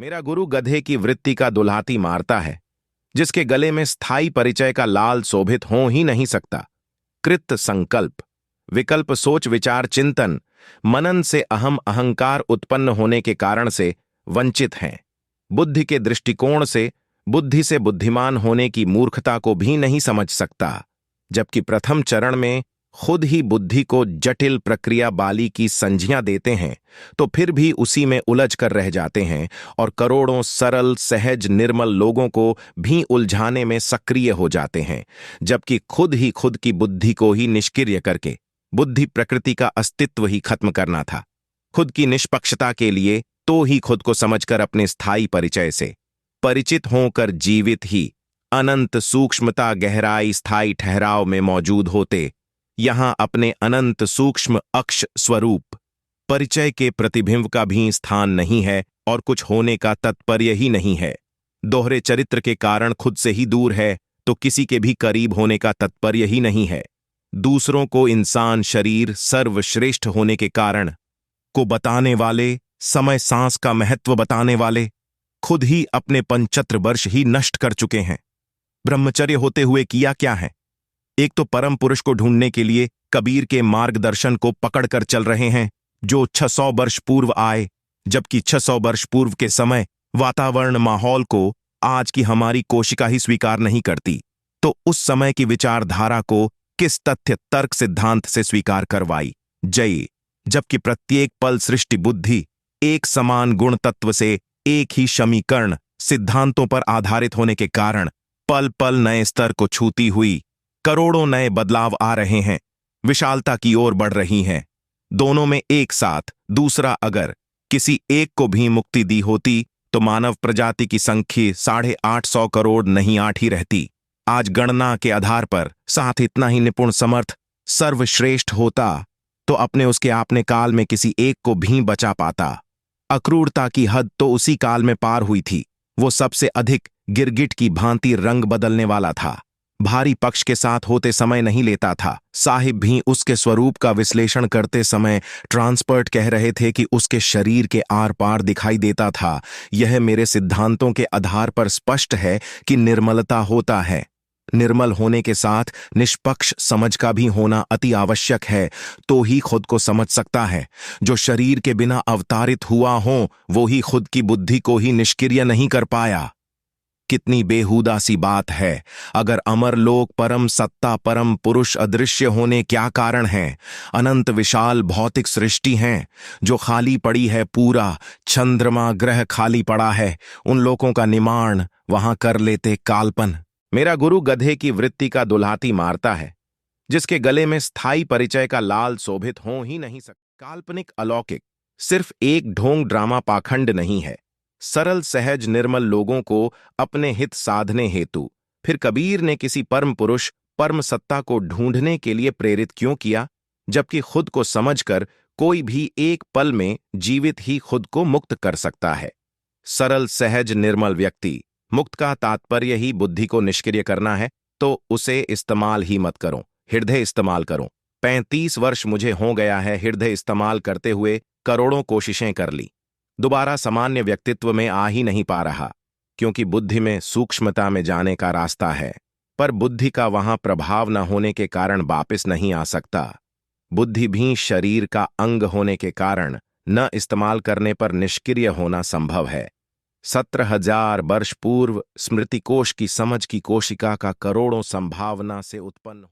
मेरा गुरु गधे की वृत्ति का दुल्हाती मारता है, जिसके गले में स्थायी परिचय का लाल शोभित हो ही नहीं सकता। कृत संकल्प, विकल्प सोच विचार चिंतन, मनन से अहम अहंकार उत्पन्न होने के कारण से वंचित हैं। बुद्धि के दृष्टिकोण से बुद्धि से बुद्धिमान होने की मूर्खता को भी नहीं समझ सकता, जबकि प्रथम चरण में खुद ही बुद्धि को जटिल प्रक्रिया बाली की संज्ञा देते हैं तो फिर भी उसी में उलझ कर रह जाते हैं और करोड़ों सरल सहज निर्मल लोगों को भी उलझाने में सक्रिय हो जाते हैं, जबकि खुद ही खुद की बुद्धि को ही निष्क्रिय करके बुद्धि प्रकृति का अस्तित्व ही खत्म करना था। खुद की निष्पक्षता के लिए तो ही खुद को समझकर अपने स्थायी परिचय से परिचित होकर जीवित ही अनंत सूक्ष्मता गहराई स्थायी ठहराव में मौजूद होते यहां अपने अनंत सूक्ष्म अक्ष स्वरूप परिचय के प्रतिबिंब का भी स्थान नहीं है और कुछ होने का तात्पर्य ही नहीं है। दोहरे चरित्र के कारण खुद से ही दूर है तो किसी के भी करीब होने का तात्पर्य ही नहीं है। दूसरों को इंसान शरीर सर्वश्रेष्ठ होने के कारण को बताने वाले, समय सांस का महत्व बताने वाले खुद ही अपने 75 वर्ष ही नष्ट कर चुके हैं। ब्रह्मचर्य होते हुए किया क्या है? एक तो परम पुरुष को ढूंढने के लिए कबीर के मार्गदर्शन को पकड़कर चल रहे हैं जो 600 वर्ष पूर्व आए, जबकि 600 वर्ष पूर्व के समय वातावरण माहौल को आज की हमारी कोशिका ही स्वीकार नहीं करती, तो उस समय की विचारधारा को किस तथ्य तर्क सिद्धांत से स्वीकार करवाई जय, जबकि प्रत्येक पल सृष्टि बुद्धि एक समान गुण तत्व से एक ही समीकरण सिद्धांतों पर आधारित होने के कारण पल पल नए स्तर को छूती हुई करोड़ों नए बदलाव आ रहे हैं, विशालता की ओर बढ़ रही हैं। दोनों में एक साथ दूसरा अगर किसी एक को भी मुक्ति दी होती तो मानव प्रजाति की संख्या 850 करोड़ नहीं 8 ही रहती। आज गणना के आधार पर साथ इतना ही निपुण समर्थ सर्वश्रेष्ठ होता तो अपने उसके आपने काल में किसी एक को भी बचा पाता। अक्रूरता की हद तो उसी काल में पार हुई थी। वो सबसे अधिक गिरगिट की भांति रंग बदलने वाला था, भारी पक्ष के साथ होते समय नहीं लेता था। साहिब भी उसके स्वरूप का विश्लेषण करते समय ट्रांसपर्ट कह रहे थे कि उसके शरीर के आर पार दिखाई देता था। यह मेरे सिद्धांतों के आधार पर स्पष्ट है कि निर्मलता होता है। निर्मल होने के साथ निष्पक्ष समझ का भी होना अति आवश्यक है, तो ही खुद को समझ सकता है। जो शरीर के बिना अवतारित हुआ हो वो ही खुद की बुद्धि को ही निष्क्रिय नहीं कर पाया। कितनी बेहुदा सी बात है। अगर अमर लोक परम सत्ता परम पुरुष अदृश्य होने क्या कारण है? अनंत विशाल भौतिक सृष्टि हैं जो खाली पड़ी है, पूरा चंद्रमा ग्रह खाली पड़ा है, उन लोगों का निर्माण वहां कर लेते काल्पन। मेरा गुरु गधे की वृत्ति का दुल्हाती मारता है, जिसके गले में स्थायी परिचय का लाल शोभित हो ही नहीं सकता। काल्पनिक अलौकिक सिर्फ एक ढोंग ड्रामा पाखंड नहीं है। सरल सहज निर्मल लोगों को अपने हित साधने हेतु फिर कबीर ने किसी परम पुरुष परम सत्ता को ढूंढने के लिए प्रेरित क्यों किया, जबकि खुद को समझकर कोई भी एक पल में जीवित ही खुद को मुक्त कर सकता है। सरल सहज निर्मल व्यक्ति मुक्त का तात्पर्य ही बुद्धि को निष्क्रिय करना है, तो उसे इस्तेमाल ही मत करो, हृदय इस्तेमाल करो। 35 वर्ष मुझे हो गया है हृदय इस्तेमाल करते हुए, करोड़ों कोशिशें कर ली, दोबारा सामान्य व्यक्तित्व में आ ही नहीं पा रहा, क्योंकि बुद्धि में सूक्ष्मता में जाने का रास्ता है, पर बुद्धि का वहां प्रभाव न होने के कारण वापस नहीं आ सकता। बुद्धि भी शरीर का अंग होने के कारण न इस्तेमाल करने पर निष्क्रिय होना संभव है। 17,000 वर्ष पूर्व स्मृतिकोश की समझ की कोशिका का करोड़ों संभावना से उत्पन्न